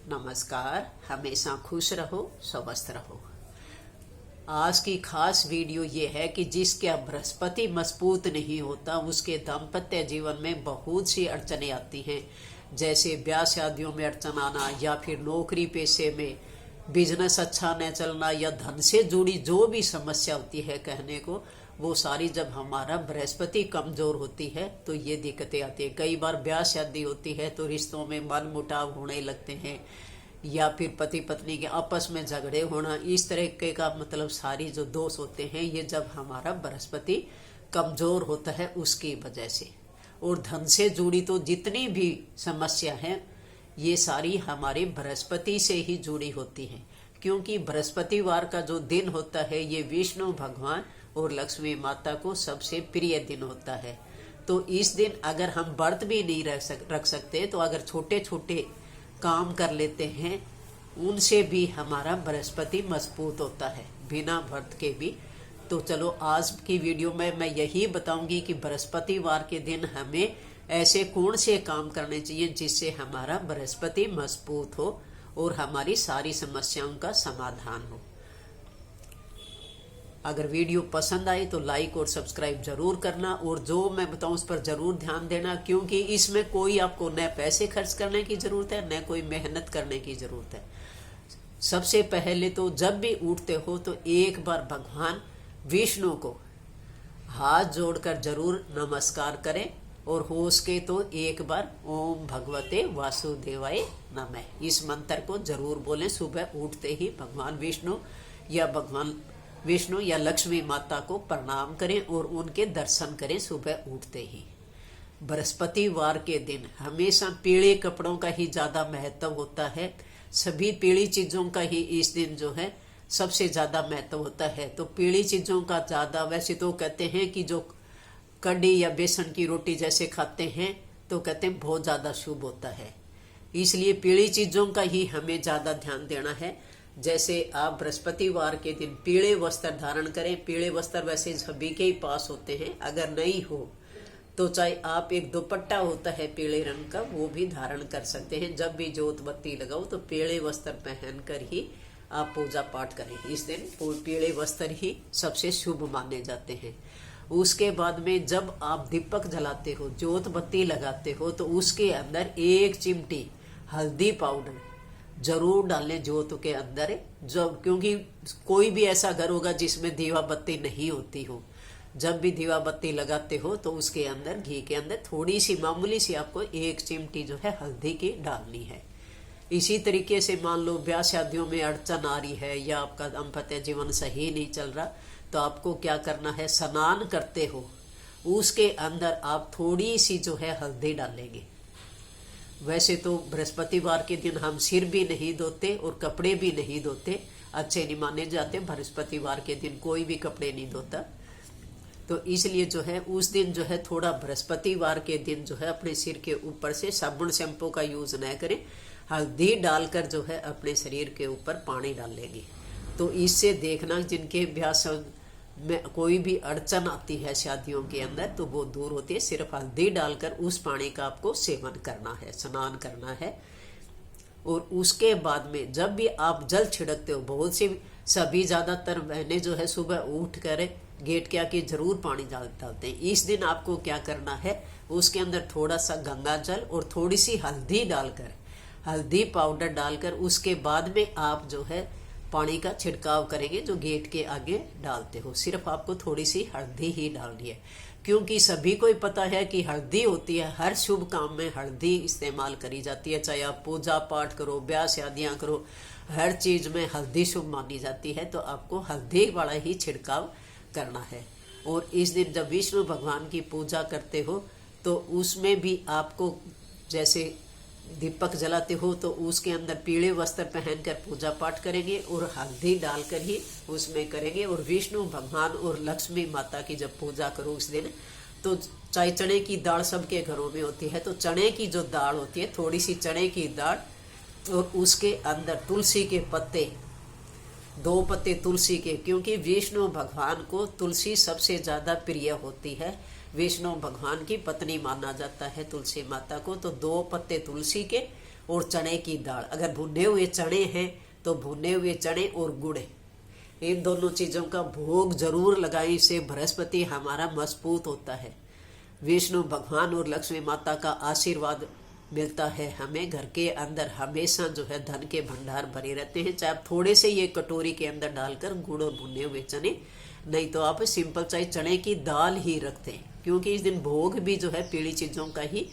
नमस्कार। हमेशा खुश रहो, स्वस्थ रहो। आज की खास वीडियो ये है कि जिसके बृहस्पति मजबूत नहीं होता उसके दाम्पत्य जीवन में बहुत सी अड़चने आती हैं, जैसे ब्याह शादियों में अड़चन आना, या फिर नौकरी पेशे में बिजनेस अच्छा न चलना, या धन से जुड़ी जो भी समस्या होती है कहने को, वो सारी जब हमारा बृहस्पति कमजोर होती है तो ये दिक्कतें आती है। कई बार ब्याह शादी होती है तो रिश्तों में मन मुटाव होने लगते हैं, या फिर पति पत्नी के आपस में झगड़े होना, इस तरह का मतलब सारी जो दोष होते हैं ये जब हमारा बृहस्पति कमजोर होता है उसकी वजह से। और धन से जुड़ी तो जितनी भी समस्या है ये सारी हमारे बृहस्पति से ही जुड़ी होती हैं, क्योंकि बृहस्पतिवार का जो दिन होता है ये विष्णु भगवान और लक्ष्मी माता को सबसे प्रिय दिन होता है। तो इस दिन अगर हम व्रत भी नहीं रख सकते तो अगर छोटे छोटे काम कर लेते हैं उनसे भी हमारा बृहस्पति मजबूत होता है, बिना व्रत के भी। तो चलो आज की वीडियो में मैं यही बताऊंगी कि बृहस्पतिवार के दिन हमें ऐसे कौन से काम करने चाहिए जिससे हमारा बृहस्पति मजबूत हो और हमारी सारी समस्याओं का समाधान हो। अगर वीडियो पसंद आए तो लाइक और सब्सक्राइब जरूर करना, और जो मैं बताऊं उस पर जरूर ध्यान देना, क्योंकि इसमें कोई आपको न पैसे खर्च करने की जरूरत है न कोई मेहनत करने की जरूरत है। सबसे पहले तो जब भी उठते हो तो एक बार भगवान विष्णु को हाथ जोड़कर जरूर नमस्कार करें, और हो सके तो एक बार ओम भगवते वासुदेवाय नमः इस मंत्र को जरूर बोलें। सुबह उठते ही भगवान विष्णु या लक्ष्मी माता को प्रणाम करें और उनके दर्शन करें सुबह उठते ही। बृहस्पतिवार के दिन हमेशा पीले कपड़ों का ही ज्यादा महत्व होता है, सभी पीली चीजों का ही इस दिन जो है सबसे ज्यादा महत्व होता है। तो पीली चीजों का ज्यादा, वैसे तो कहते हैं कि जो कड़ी या बेसन की रोटी जैसे खाते हैं तो कहते हैं बहुत ज्यादा शुभ होता है, इसलिए पीली चीजों का ही हमें ज्यादा ध्यान देना है। जैसे आप बृहस्पतिवार के दिन पीले वस्त्र धारण करें। पीले वस्त्र वैसे सभी के ही पास होते हैं, अगर नहीं हो तो चाहे आप एक दुपट्टा होता है पीले रंग का वो भी धारण कर सकते हैं। जब भी जोत बत्ती लगाओ तो पीले वस्त्र पहनकर ही आप पूजा पाठ करें। इस दिन पीले वस्त्र ही सबसे शुभ माने जाते हैं। उसके बाद में जब आप दीपक जलाते हो, जोत बत्ती लगाते हो, तो उसके अंदर एक चिमटी हल्दी पाउडर जरूर डालें जोत के अंदर। जब क्योंकि कोई भी ऐसा घर होगा जिसमें दीवा बत्ती नहीं होती हो, जब भी दीवा बत्ती लगाते हो तो उसके अंदर घी के अंदर थोड़ी सी मामूली सी आपको एक चिमटी जो है हल्दी की डालनी है। इसी तरीके से मान लो ब्याह शादियों में अड़चन आ रही है या आपका दाम्पत्य जीवन सही नहीं चल रहा, तो आपको क्या करना है, स्नान करते हो उसके अंदर आप थोड़ी सी जो है हल्दी डालेंगे। वैसे तो बृहस्पतिवार के दिन हम सिर भी नहीं धोते और कपड़े भी नहीं धोते, अच्छे नहीं माने जाते। बृहस्पतिवार के दिन कोई भी कपड़े नहीं धोता, तो इसलिए जो है उस दिन जो है थोड़ा बृहस्पतिवार के दिन जो है अपने सिर के ऊपर से साबुन शैम्पू का यूज न करें, हल्दी डालकर जो है अपने शरीर के ऊपर पानी डाल लेंगे। तो इससे देखना जिनके ब्याह में कोई भी अड़चन आती है शादियों के अंदर तो वो दूर होती है। सिर्फ हल्दी डालकर उस पानी का आपको सेवन करना है, स्नान करना है। और उसके बाद में जब भी आप जल छिड़कते हो, बहुत सी सभी ज्यादातर बहनें जो है सुबह उठ कर गेट के आके जरूर पानी डालते हैं। इस दिन आपको क्या करना है, उसके अंदर थोड़ा सा गंगा जल और थोड़ी सी हल्दी डालकर, हल्दी पाउडर डालकर उसके बाद में आप जो है पानी का छिड़काव करेंगे जो गेट के आगे डालते हो। सिर्फ आपको थोड़ी सी हल्दी ही डालनी है, क्योंकि सभी को ही पता है कि हल्दी होती है, हर शुभ काम में हल्दी इस्तेमाल करी जाती है। चाहे आप पूजा पाठ करो, ब्याह शादियां करो, हर चीज में हल्दी शुभ मानी जाती है। तो आपको हल्दी वाला ही छिड़काव करना है। और इस दिन जब विष्णु भगवान की पूजा करते हो तो उसमें भी आपको जैसे दीपक जलाते हो तो उसके अंदर पीले वस्त्र पहनकर पूजा पाठ करेंगे और हल्दी डालकर ही उसमें करेंगे। और विष्णु भगवान और लक्ष्मी माता की जब पूजा करो उस दिन, तो चाहे चने की दाल सबके घरों में होती है, तो चने की जो दाल होती है, थोड़ी सी चने की दाल और उसके अंदर तुलसी के पत्ते, 2 पत्ते तुलसी के, क्योंकि विष्णु भगवान को तुलसी सबसे ज्यादा प्रिय होती है। विष्णु भगवान की पत्नी माना जाता है तुलसी माता को। तो 2 पत्ते तुलसी के और चने की दाल। अगर भुने हुए चने हैं तो भुने हुए चने और गुड़, इन दोनों चीजों का भोग जरूर लगाएं। इससे बृहस्पति हमारा मजबूत होता है। विष्णु भगवान और लक्ष्मी माता का आशीर्वाद मिलता है हमें। घर के अंदर हमेशा जो है धन के भंडार भरे रहते हैं। चाहे आप थोड़े से ये कटोरी के अंदर डालकर गुड़ और भुने हुए चने, नहीं तो आप सिंपल चाहे चने की दाल ही रखते हैं, क्योंकि इस दिन भोग भी जो है पीली चीजों का ही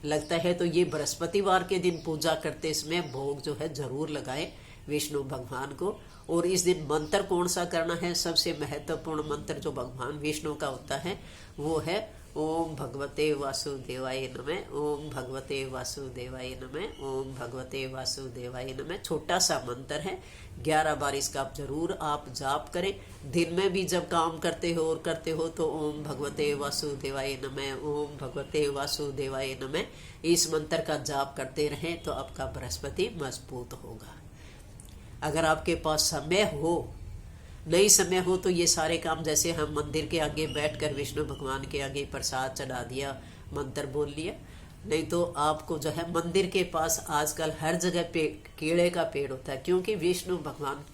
लगता है। तो ये बृहस्पतिवार के दिन पूजा करते समय भोग जो है जरूर लगाए विष्णु भगवान को। और इस दिन मंत्र कौन सा करना है? सबसे महत्वपूर्ण मंत्र जो भगवान विष्णु का होता है वो है ओम भगवते वासुदेवाय नमः, ओम भगवते वासुदेवाय नमः, ओम भगवते वासुदेवाय नमः। छोटा सा मंत्र है, 11 बार इसका आप जाप करें। दिन में भी जब काम करते हो तो ओम भगवते वासुदेवाय नमः, ओम भगवते वासुदेवाय नमः, इस मंत्र का जाप करते रहें तो आपका बृहस्पति मजबूत होगा। अगर आपके पास समय हो, नहीं समय हो, तो ये सारे काम जैसे हम मंदिर के आगे बैठकर विष्णु भगवान के आगे प्रसाद चढ़ा दिया, मंत्र बोल लिया। नहीं तो आपको जो है मंदिर के पास आजकल हर जगह केले का पेड़ होता है, क्योंकि विष्णु भगवान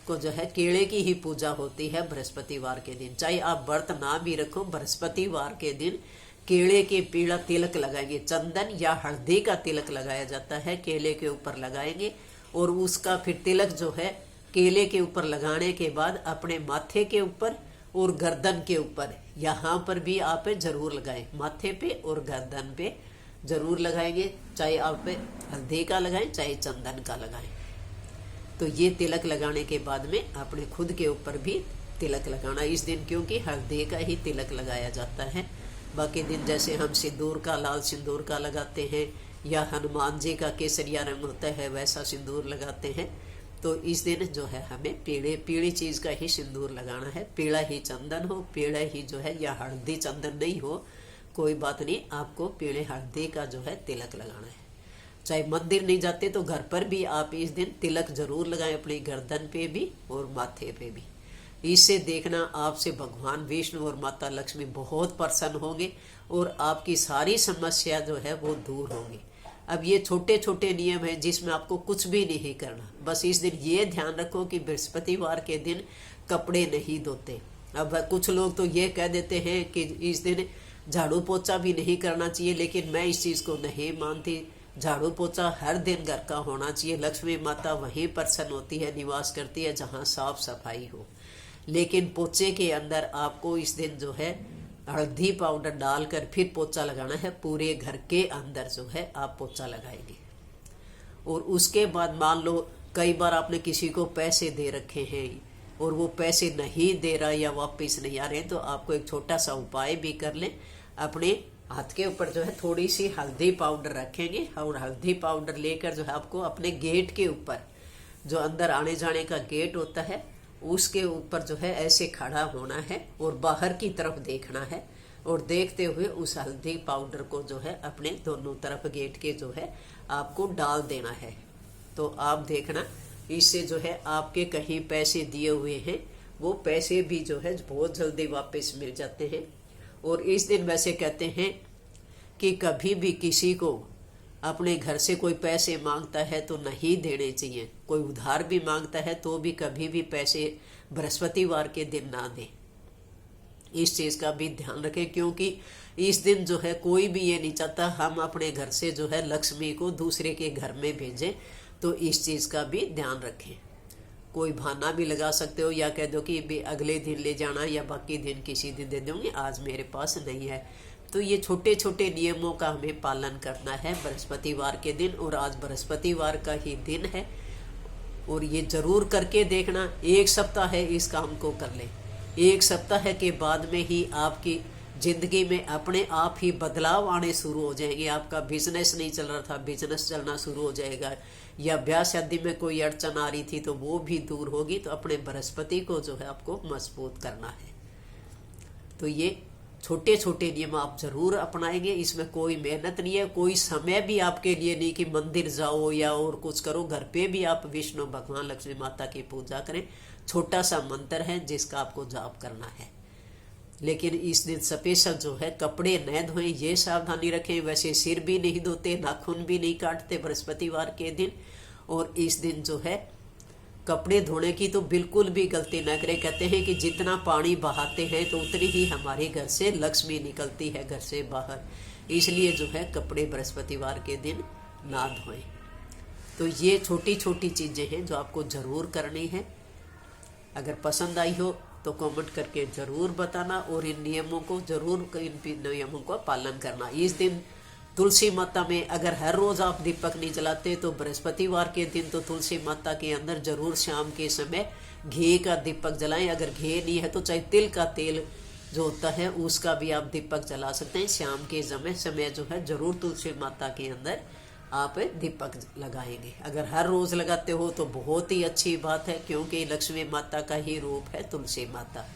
को जो है केले की ही पूजा होती है बृहस्पतिवार के दिन। चाहे आप व्रत ना भी रखो, बृहस्पतिवार के दिन केले के पीला तिलक लगाएंगे। चंदन या हल्दी का तिलक लगाया जाता है, केले के ऊपर लगाएंगे और उसका फिर तिलक जो है केले के ऊपर लगाने के बाद अपने माथे के ऊपर और गर्दन के ऊपर, यहाँ पर भी आप जरूर लगाएं। माथे पे और गर्दन पे जरूर लगाएंगे, चाहे आप हल्दी का लगाएं चाहे चंदन का लगाएं। तो ये तिलक लगाने के बाद में अपने खुद के ऊपर भी तिलक लगाना इस दिन, क्योंकि हल्दी का ही तिलक लगाया जाता है। बाकी दिन जैसे हम सिंदूर का, लाल सिंदूर का लगाते हैं या हनुमान जी का केसरिया रंग होता है वैसा सिंदूर लगाते हैं। तो इस दिन जो है हमें पीली चीज का ही सिंदूर लगाना है। पीला ही चंदन हो, पीला ही जो है, या हल्दी चंदन नहीं हो कोई बात नहीं, आपको पीले हल्दी का जो है तिलक लगाना है। चाहे मंदिर नहीं जाते तो घर पर भी आप इस दिन तिलक जरूर लगाएं, अपनी गर्दन पे भी और माथे पे भी। इससे देखना आपसे भगवान विष्णु और माता लक्ष्मी बहुत प्रसन्न होंगे और आपकी सारी समस्या जो है वो दूर होंगी। अब ये छोटे छोटे नियम हैं जिसमें आपको कुछ भी नहीं करना। बस इस दिन ये ध्यान रखो कि बृहस्पतिवार के दिन कपड़े नहीं धोते। अब कुछ लोग तो ये कह देते हैं कि इस दिन झाड़ू पोछा भी नहीं करना चाहिए, लेकिन मैं इस चीज को नहीं मानती। झाड़ू पोछा हर दिन घर का होना चाहिए। लक्ष्मी माता वहीं प्रसन्न होती है, निवास करती है जहाँ साफ सफाई हो। लेकिन पोछे के अंदर आपको इस दिन जो है हल्दी पाउडर डालकर फिर पोछा लगाना है। पूरे घर के अंदर जो है आप पोछा लगाएंगे। और उसके बाद मान लो कई बार आपने किसी को पैसे दे रखे हैं और वो पैसे नहीं दे रहा या वापस नहीं आ रहे, तो आपको एक छोटा सा उपाय भी कर लें। अपने हाथ के ऊपर जो है थोड़ी सी हल्दी पाउडर रखेंगे और हल्दी पाउडर लेकर जो है आपको अपने गेट के ऊपर, जो अंदर आने जाने का गेट होता है, उसके ऊपर जो है ऐसे खड़ा होना है और बाहर की तरफ देखना है और देखते हुए उस हल्दी पाउडर को जो है अपने दोनों तरफ गेट के जो है आपको डाल देना है। तो आप देखना इससे जो है आपके कहीं पैसे दिए हुए हैं वो पैसे भी जो है बहुत जल्दी वापस मिल जाते हैं। और इस दिन वैसे कहते हैं कि कभी भी किसी को अपने घर से कोई पैसे मांगता है तो नहीं देने चाहिए। कोई उधार भी मांगता है तो भी कभी भी पैसे बृहस्पतिवार के दिन ना दें। इस चीज का भी ध्यान रखें, क्योंकि इस दिन जो है कोई भी ये नहीं चाहता हम अपने घर से जो है लक्ष्मी को दूसरे के घर में भेजें। तो इस चीज का भी ध्यान रखें। कोई बहाना भी लगा सकते हो या कह दो कि भी अगले दिन ले जाना या बाकी दिन किसी दिन दे दूंगी, आज मेरे पास नहीं है। तो ये छोटे छोटे नियमों का हमें पालन करना है बृहस्पतिवार के दिन। और आज बृहस्पतिवार का ही दिन है और ये जरूर करके देखना। 1 सप्ताह है इस काम को कर लें। 1 सप्ताह के बाद में ही आपकी जिंदगी में अपने आप ही बदलाव आने शुरू हो जाएंगे। आपका बिजनेस नहीं चल रहा था, बिजनेस चलना शुरू हो जाएगा, या ब्याह शादी में कोई अड़चन आ रही थी तो वो भी दूर होगी। तो अपने बृहस्पति को जो है आपको मजबूत करना है। तो ये छोटे छोटे नियम आप जरूर अपनाएंगे। इसमें कोई मेहनत नहीं है, कोई समय भी आपके लिए नहीं कि मंदिर जाओ या और कुछ करो। घर पे भी आप विष्णु भगवान लक्ष्मी माता की पूजा करें। छोटा सा मंत्र है जिसका आपको जाप करना है। लेकिन इस दिन स्पेशल जो है कपड़े न धोएं, ये सावधानी रखें। वैसे सिर भी नहीं धोते, नाखून भी नहीं काटते बृहस्पतिवार के दिन। और इस दिन जो है कपड़े धोने की तो बिल्कुल भी गलती न करें। कहते हैं कि जितना पानी बहाते हैं तो उतनी ही हमारे घर से लक्ष्मी निकलती है घर से बाहर, इसलिए जो है कपड़े बृहस्पतिवार के दिन ना धोएं। तो ये छोटी छोटी चीज़ें हैं जो आपको ज़रूर करनी है। अगर पसंद आई हो तो कमेंट करके ज़रूर बताना और इन नियमों को ज़रूर, इन नियमों का पालन करना। इस दिन तुलसी माता में अगर हर रोज़ आप दीपक नहीं जलाते तो बृहस्पतिवार के दिन तो तुलसी माता के अंदर ज़रूर शाम के समय घी का दीपक जलाएं। अगर घी नहीं है तो चाहे तिल का तेल जो होता है उसका भी आप दीपक जला सकते हैं। शाम के समय जो है ज़रूर तुलसी माता के अंदर आप दीपक लगाएंगे। अगर हर रोज़ लगाते हो तो बहुत ही अच्छी बात है, क्योंकि लक्ष्मी माता का ही रूप है तुलसी माता।